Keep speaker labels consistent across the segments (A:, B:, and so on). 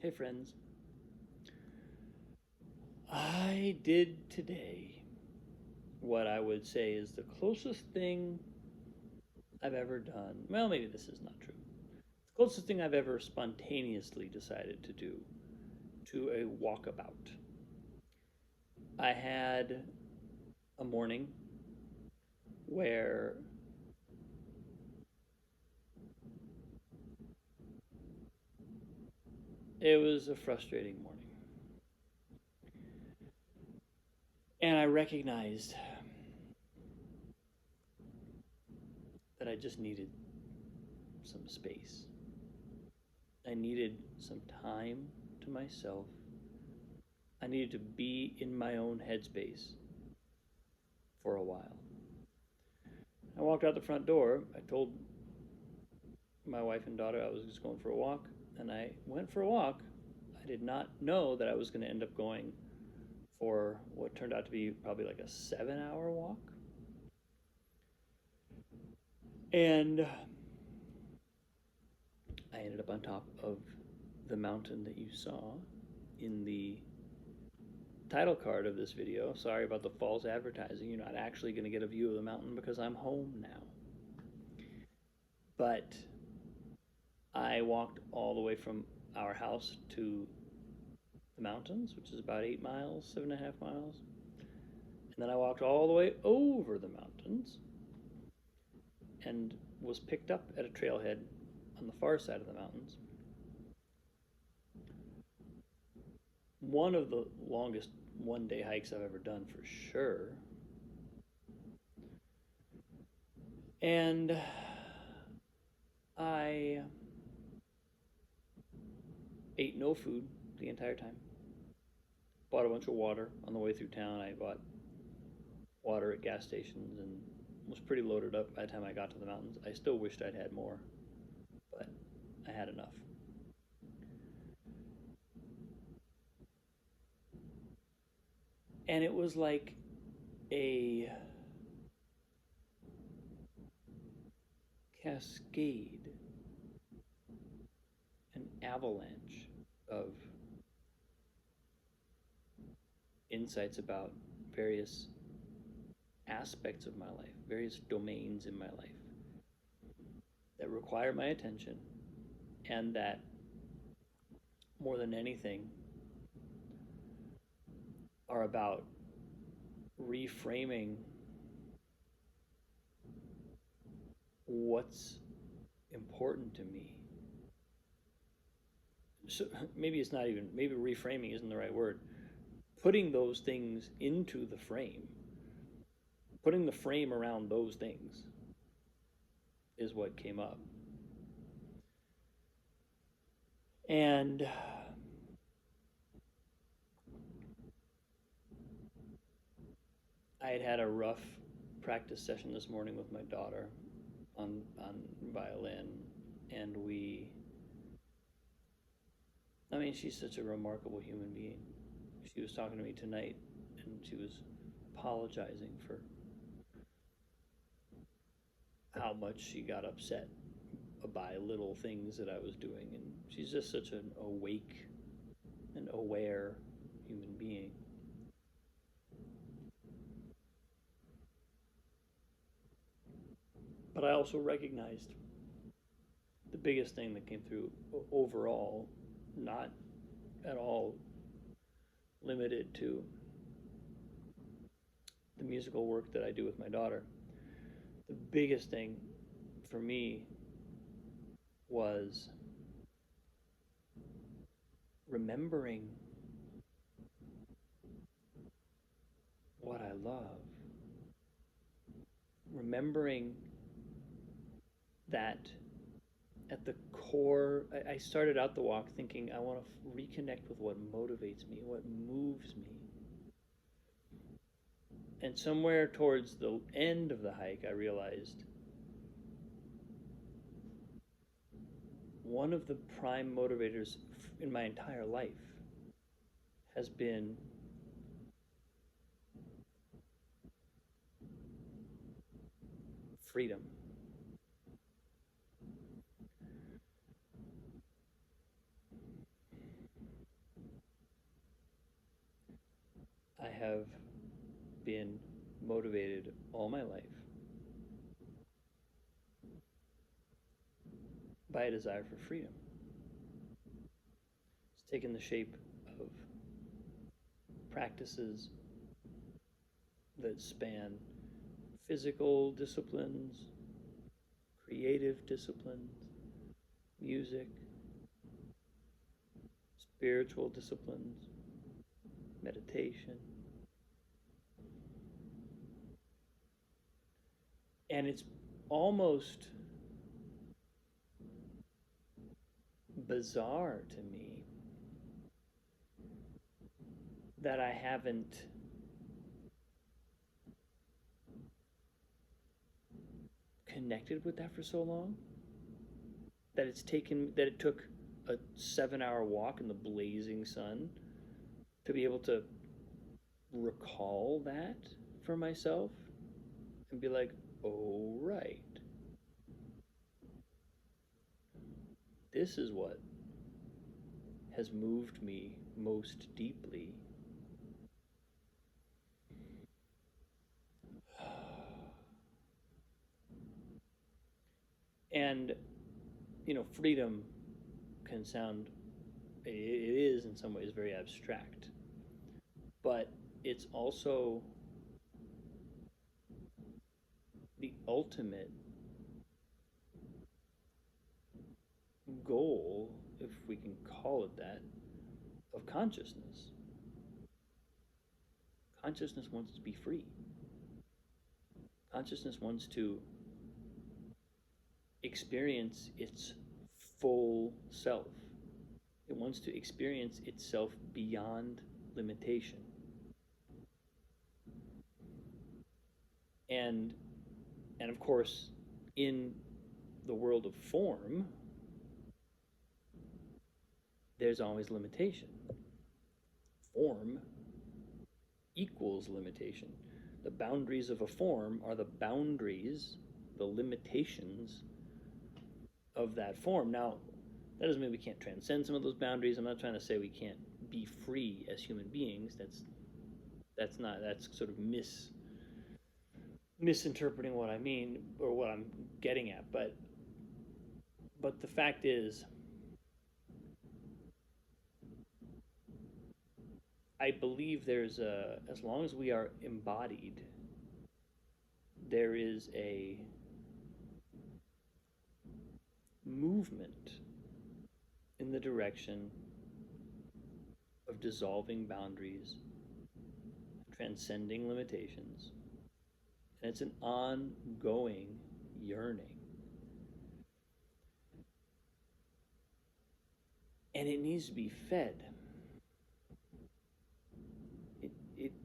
A: Hey friends, I did today what I would say is the closest thing I've ever done. Well, maybe this is not true. The closest thing I've ever spontaneously decided to do to a walkabout. I had a morning where it was a frustrating morning. And I recognized that I just needed some space. I needed some time to myself. I needed to be in my own headspace for a while. I walked out the front door. I told my wife and daughter I was just going for a walk, and I went for a walk. I did not know that I was going to end up going for what turned out to be probably like a 7 hour walk. And I ended up on top of the mountain that you saw in the title card of this video. Sorry about the false advertising. You're not actually going to get a view of the mountain because I'm home now. But I walked all the way from our house to the mountains, which is about 8 miles, 7.5 miles. And then I walked all the way over the mountains and was picked up at a trailhead on the far side of the mountains. One of the longest 1 day hikes I've ever done for sure. And I ate no food the entire time. Bought a bunch of water on the way through town. I bought water at gas stations and was pretty loaded up by the time I got to the mountains. I still wished I'd had more, but I had enough. And it was like a cascade, an avalanche of insights about various aspects of my life, various domains in my life that require my attention, and that more than anything are about reframing what's important to me. So maybe it's not even, maybe reframing isn't the right word. Putting those things into the frame, putting the frame around those things is what came up. And I had had a rough practice session this morning with my daughter on violin, and I mean, she's such a remarkable human being. She was talking to me tonight, and she was apologizing for how much she got upset by little things that I was doing, and she's just such an awake and aware human being. But I also recognized the biggest thing that came through overall, not at all limited to the musical work that I do with my daughter. The biggest thing for me was remembering what I love, remembering that at the core, I started out the walk thinking I want to reconnect with what motivates me, what moves me. And somewhere towards the end of the hike, I realized one of the prime motivators in my entire life has been freedom. have been motivated all my life by a desire for freedom. It's taken the shape of practices that span physical disciplines, creative disciplines, music, spiritual disciplines, meditation. And it's almost bizarre to me that I haven't connected with that for so long. That it took a 7 hour walk in the blazing sun to be able to recall that for myself and be like, oh, right. This is what has moved me most deeply. And, freedom can sound, it is in some ways very abstract, but it's also the ultimate goal, if we can call it that, of consciousness. Consciousness wants to be free. Consciousness wants to experience its full self. It wants to experience itself beyond limitation. And of course, in the world of form, there's always limitation. Form equals limitation. The boundaries of a form are the boundaries, the limitations of that form. Now, that doesn't mean we can't transcend some of those boundaries. I'm not trying to say we can't be free as human beings. That's sort of misinterpreting what I mean or what I'm getting at. But the fact is, I believe as long as we are embodied, there is a movement in the direction of dissolving boundaries, transcending limitations, and it's an ongoing yearning. And it needs to be fed.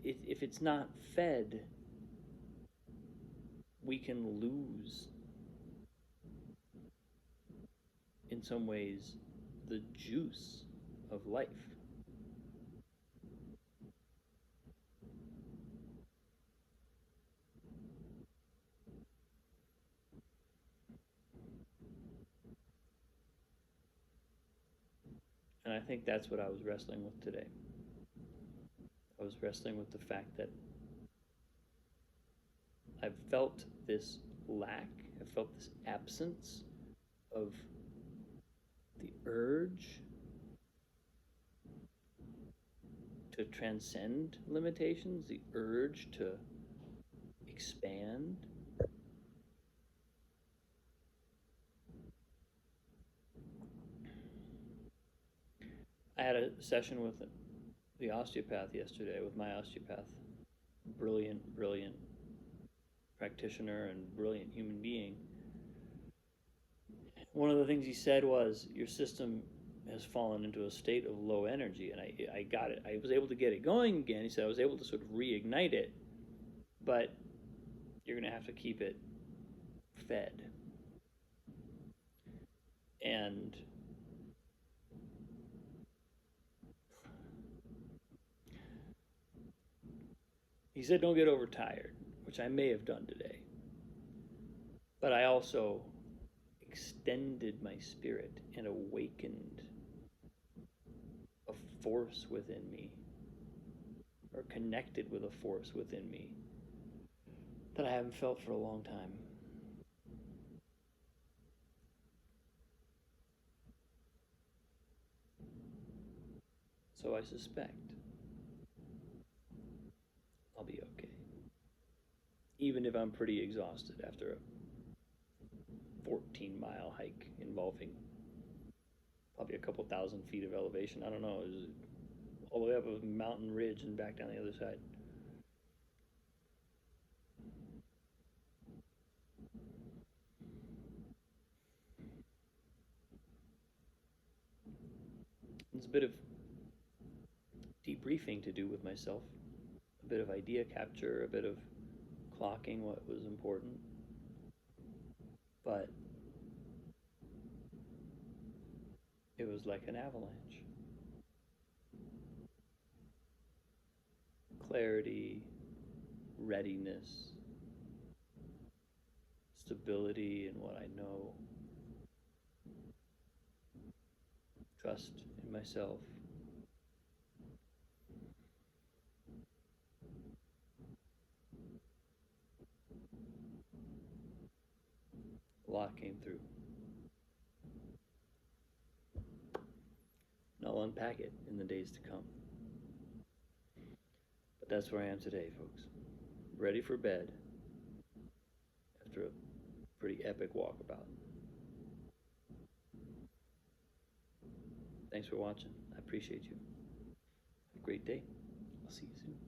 A: If it's not fed, we can lose, in some ways, the juice of life. And I think that's what I was wrestling with today. I was wrestling with the fact that I've felt this lack, I've felt this absence of the urge to transcend limitations, the urge to expand. I had a session with the osteopath yesterday, with my osteopath. Brilliant practitioner and brilliant human being. One of the things he said was, your system has fallen into a state of low energy, and I got it. I was able to get it going again. He said I was able to sort of reignite it, but you're going to have to keep it fed. And he said don't get overtired, which I may have done today. But I also extended my spirit and awakened a force within me, or connected with a force within me that I haven't felt for a long time. So I suspect I'll be okay. Even if I'm pretty exhausted after a 14-mile hike involving probably a couple thousand feet of elevation. I don't know, it was all the way up a mountain ridge and back down the other side. It's a bit of debriefing to do with myself, a bit of idea capture, a bit of clocking what was important. But it was like an avalanche. Clarity, readiness, stability in what I know, trust in myself. A lot came through. And I'll unpack it in the days to come. But that's where I am today, folks. Ready for bed after a pretty epic walkabout. Thanks for watching. I appreciate you. Have a great day. I'll see you soon.